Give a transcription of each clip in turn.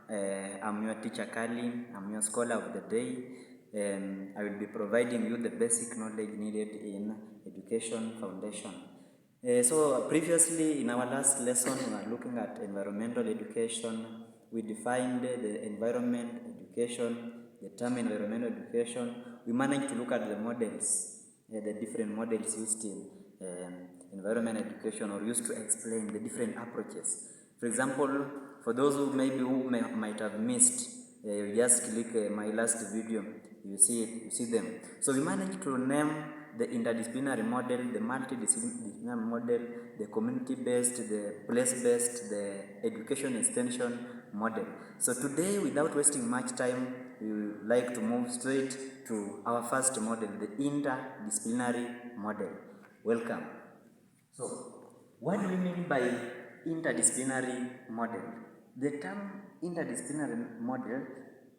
I'm your teacher Kali, I'm your scholar of the day, and I will be providing you the basic knowledge needed in education foundation. So previously in our last lesson we were looking at environmental education. We defined the environment education, the term environmental education. We managed to look at the models, the different models used in environment education, or used to explain the different approaches. For example, for those who might have missed, you just click my last video, you see it, you see them. So we managed to name the interdisciplinary model, the multidisciplinary model, the community-based, the place-based, the education extension model. So today, without wasting much time, we would like to move straight to our first model, the interdisciplinary model. Welcome. So, what do we mean by interdisciplinary model? The term interdisciplinary model,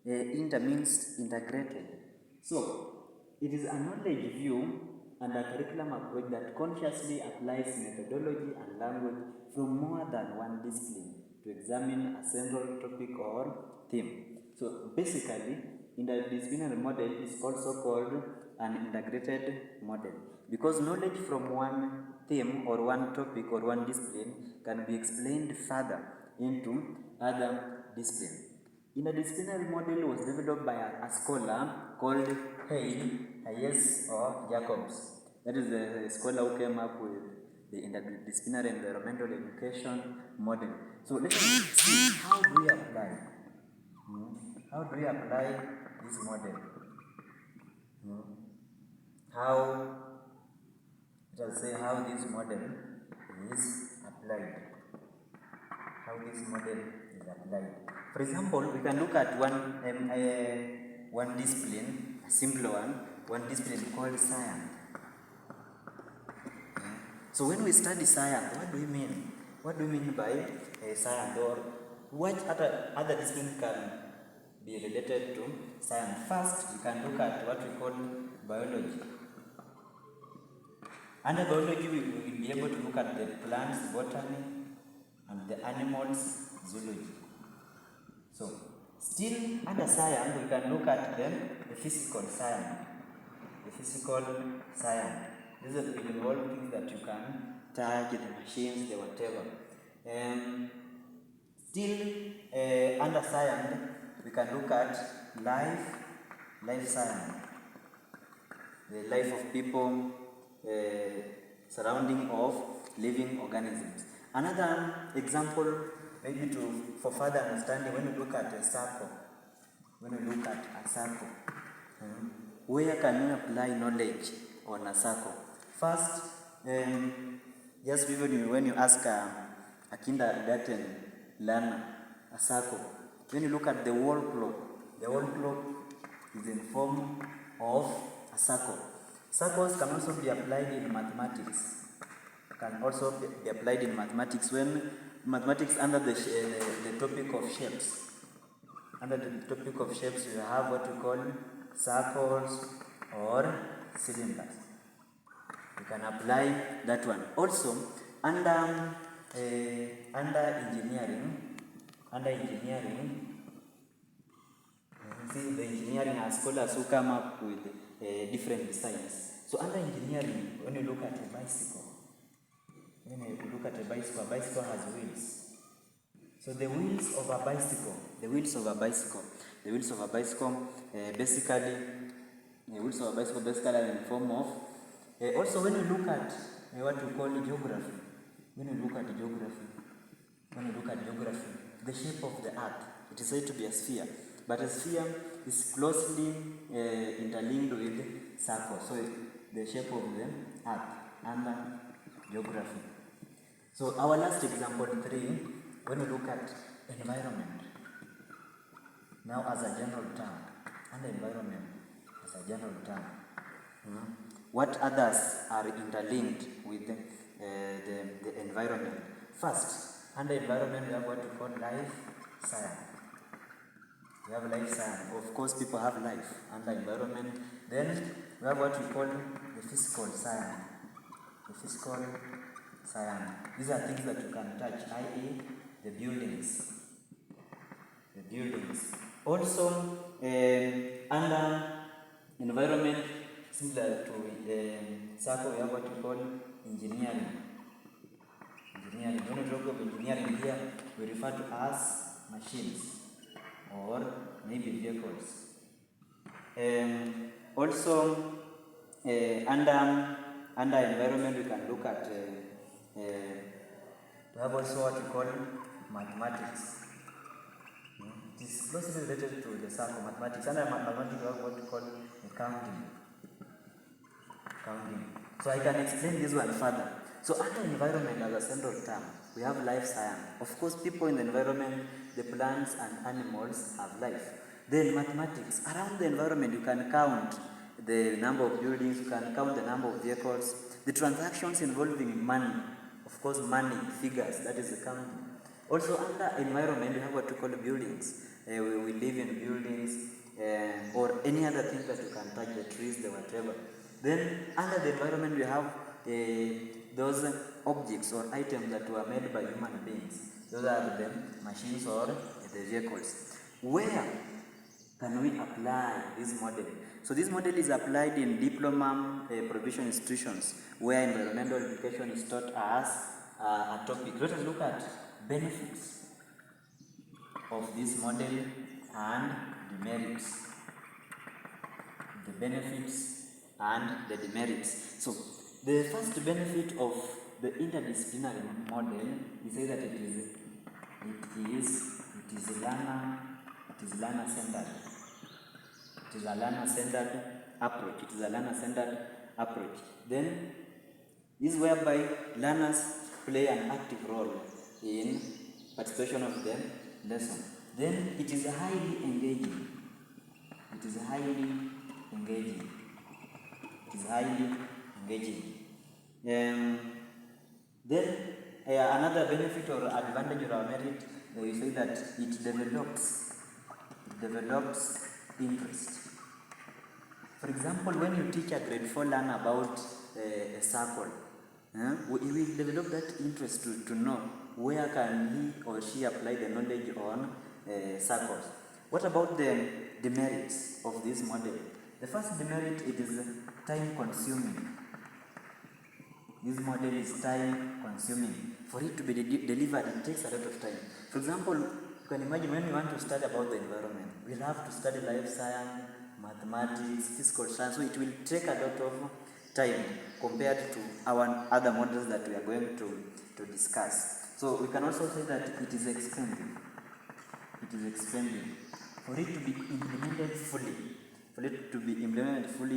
inter means integrated. So, it is a knowledge view and a curriculum approach that consciously applies methodology and language from more than one discipline to examine a central topic or theme. So, basically, interdisciplinary model is also called an integrated model because knowledge from one theme or one topic or one discipline can be explained further into other disciplines. Interdisciplinary model was developed by a scholar called Hayes or Jacobs. That is the scholar who came up with the interdisciplinary environmental education model. So let us see how do we apply. How do we apply this model? How, let us say how this model is applied. How this model is applied. For example, we can look at one discipline, a simple one discipline called science. So when we study science, what do we mean? What do we mean by science, or what other disciplines can be related to science? First, we can look at what we call biology. Under biology, we will be able to look at the plants, botany, and the animals, zoology. So, still under science, we can look at the physical science. The physical science. This will involve things that you can touch, the machines, the whatever. And still under science, we can look at life science. The life of people, surrounding of living organisms. Another example, maybe for further understanding, when we look at a circle, where can we apply knowledge on a circle? First, just when you ask a kindergarten learner a circle, when you look at the wall clock is in form of a circle. Circles can also be applied in mathematics. When mathematics under the topic of shapes. Under the topic of shapes, we have what we call circles or cylinders. You can apply that one. Also, under engineering, see the engineering are scholars who come up with different designs. So under engineering, when you look at a bicycle, a bicycle has wheels. So the wheels of a bicycle, basically are in form of. Also, when you look at what we call geography, the shape of the earth, it is said to be a sphere, but a sphere is closely interlinked with circle. So the shape of the earth under geography. So our last example 3, when we look at environment, now as a general term, under environment as a general term, what others are interlinked with the environment? First, under environment we have what we call life science. We have life science. Of course, people have life under environment. Then we have what we call the physical science. These are things that you can touch, i.e. the buildings buildings. Also, under environment, similar to circle, we have what we call engineering. Engineering. When we talk of engineering here, we refer to as machines or maybe vehicles. Also, under environment, we can look at we have also what we call mathematics. It is closely related to the circle mathematics. Under mathematics, we have what we call accounting. So I can explain this one further. So under environment as a central term, we have life science. Of course, people in the environment, the plants and animals have life. Then mathematics, around the environment you can count the number of buildings, you can count the number of vehicles, the transactions involving money, of course money, figures, that is accounting. Also under environment we have what we call buildings. We live in buildings or any other thing that you can touch, the trees, the whatever. Then under the environment we have those objects or items that were made by human beings. Those are the machines or the vehicles. Where can we apply this model? So this model is applied in diploma provision institutions where environmental education is taught as a topic. Let us look at benefits of this model and demerits. The benefits and the demerits. So the first benefit of the interdisciplinary model is that it is learner-centered. It is a learner-centered approach. It is a learner-centered approach. Then this is whereby learners play an active role in participation of the lesson. Then it is highly engaging. It is highly engaging. It is highly engaging. Then another benefit or advantage or merit, we say that it develops interest. For example, when you teach a grade 4 learner about a circle, we will develop that interest to know where can he or she apply the knowledge on circles. What about the demerits of this model? The first demerit, it is time consuming. This model is time consuming. For it to be delivered, it takes a lot of time. For example, you can imagine when we want to study about the environment, we'll have to study life science, mathematics, physical science, so it will take a lot of time compared to our other models that we are going to discuss. So we can also say that it is expensive. It is expensive. For it to be implemented fully,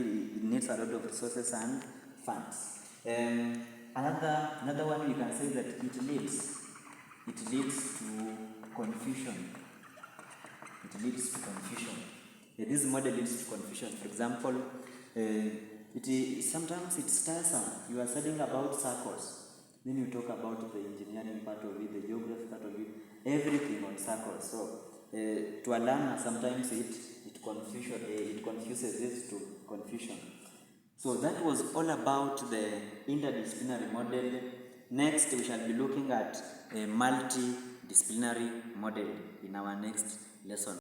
it needs a lot of resources and funds. Another one you can say that it leads to confusion. It leads to confusion. This model leads to confusion. For example, sometimes it's tiresome. You are studying about circles. Then you talk about the engineering part of it, the geography part of it, everything on circles. So to a learner, sometimes it confuses this to confusion. So that was all about the interdisciplinary model. Next, we shall be looking at a multidisciplinary model in our next lesson.